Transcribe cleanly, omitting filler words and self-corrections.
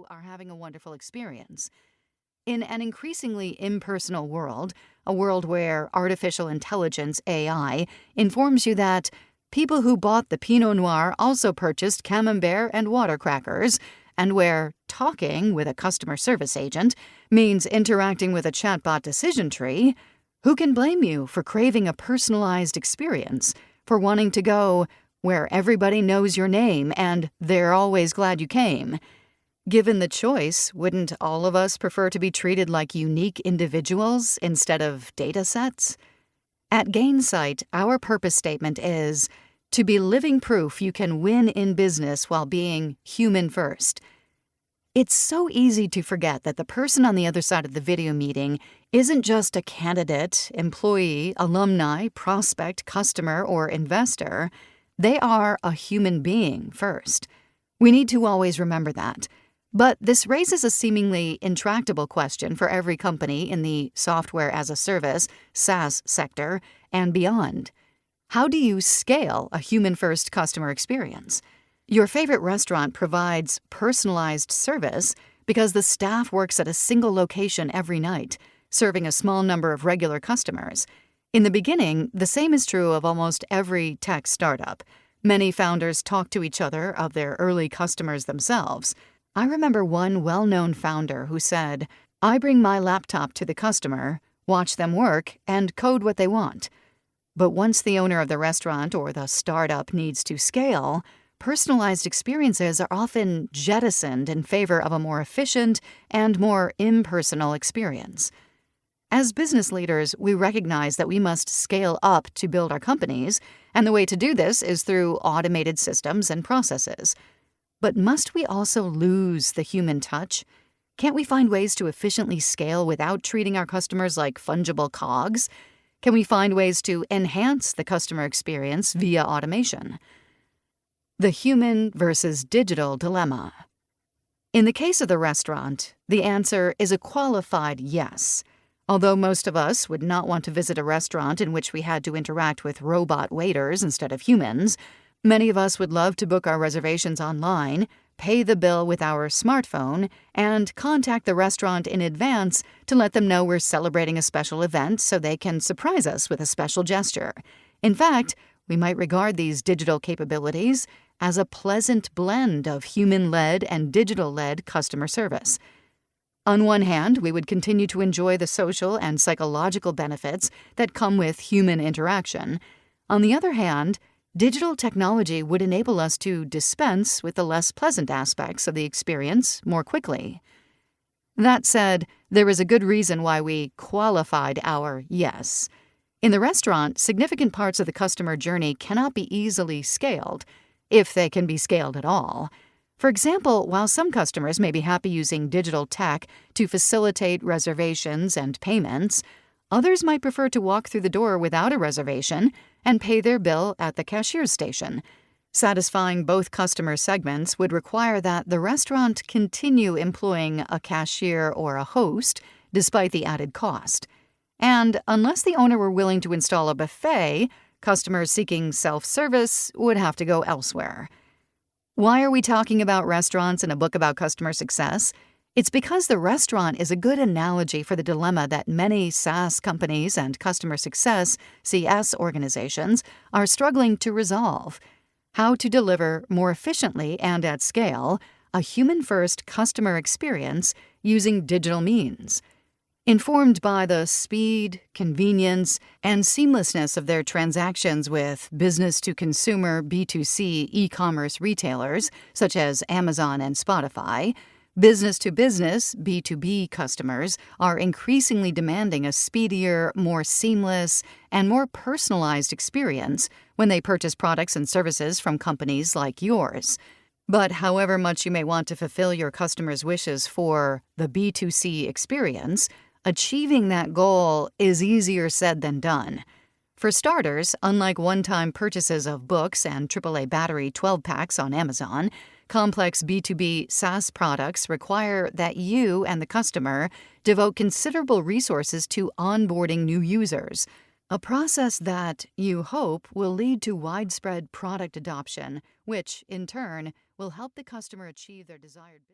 are having a wonderful experience. In an increasingly impersonal world, a world where artificial intelligence, AI, informs you that people who bought the Pinot Noir also purchased Camembert and water crackers, and where talking with a customer service agent means interacting with a chatbot decision tree, who can blame you for craving a personalized experience, for wanting to go where everybody knows your name and they're always glad you came? Given the choice, wouldn't all of us prefer to be treated like unique individuals instead of data sets? At Gainsight, our purpose statement is to be living proof you can win in business while being human first. It's so easy to forget that the person on the other side of the video meeting isn't just a candidate, employee, alumni, prospect, customer, or investor. They are a human being first. We need to always remember that. But this raises a seemingly intractable question for every company in the software as a service, SaaS sector, and beyond. How do you scale a human-first customer experience? Your favorite restaurant provides personalized service because the staff works at a single location every night, serving a small number of regular customers. In the beginning, the same is true of almost every tech startup. Many founders talk to each other of their early customers themselves. I remember one well-known founder who said, "I bring my laptop to the customer, watch them work, and code what they want." But once the owner of the restaurant or the startup needs to scale, personalized experiences are often jettisoned in favor of a more efficient and more impersonal experience. As business leaders, we recognize that we must scale up to build our companies, and the way to do this is through automated systems and processes. But must we also lose the human touch? Can't we find ways to efficiently scale without treating our customers like fungible cogs? Can we find ways to enhance the customer experience via automation? The human versus digital dilemma. In the case of the restaurant, the answer is a qualified yes. Although most of us would not want to visit a restaurant in which we had to interact with robot waiters instead of humans, many of us would love to book our reservations online, pay the bill with our smartphone, and contact the restaurant in advance to let them know we're celebrating a special event so they can surprise us with a special gesture. In fact, we might regard these digital capabilities as a pleasant blend of human-led and digital-led customer service. On one hand, we would continue to enjoy the social and psychological benefits that come with human interaction. On the other hand, digital technology would enable us to dispense with the less pleasant aspects of the experience more quickly. That said, there is a good reason why we qualified our yes. In the restaurant, significant parts of the customer journey cannot be easily scaled, if they can be scaled at all. For example, while some customers may be happy using digital tech to facilitate reservations and payments, others might prefer to walk through the door without a reservation and pay their bill at the cashier's station. Satisfying both customer segments would require that the restaurant continue employing a cashier or a host, despite the added cost. And unless the owner were willing to install a buffet, customers seeking self-service would have to go elsewhere. Why are we talking about restaurants in a book about customer success? It's because the restaurant is a good analogy for the dilemma that many SaaS companies and customer success CS organizations are struggling to resolve: how to deliver more efficiently and at scale a human-first customer experience using digital means. Informed by the speed, convenience, and seamlessness of their transactions with business-to-consumer B2C e-commerce retailers such as Amazon and Spotify, business-to-business B2B customers are increasingly demanding a speedier, more seamless, and more personalized experience when they purchase products and services from companies like yours. But however much you may want to fulfill your customers' wishes for the B2C experience, achieving that goal is easier said than done. For starters, unlike one-time purchases of books and AAA battery 12-packs on Amazon, complex B2B SaaS products require that you and the customer devote considerable resources to onboarding new users, a process that, you hope, will lead to widespread product adoption, which, in turn, will help the customer achieve their desired business.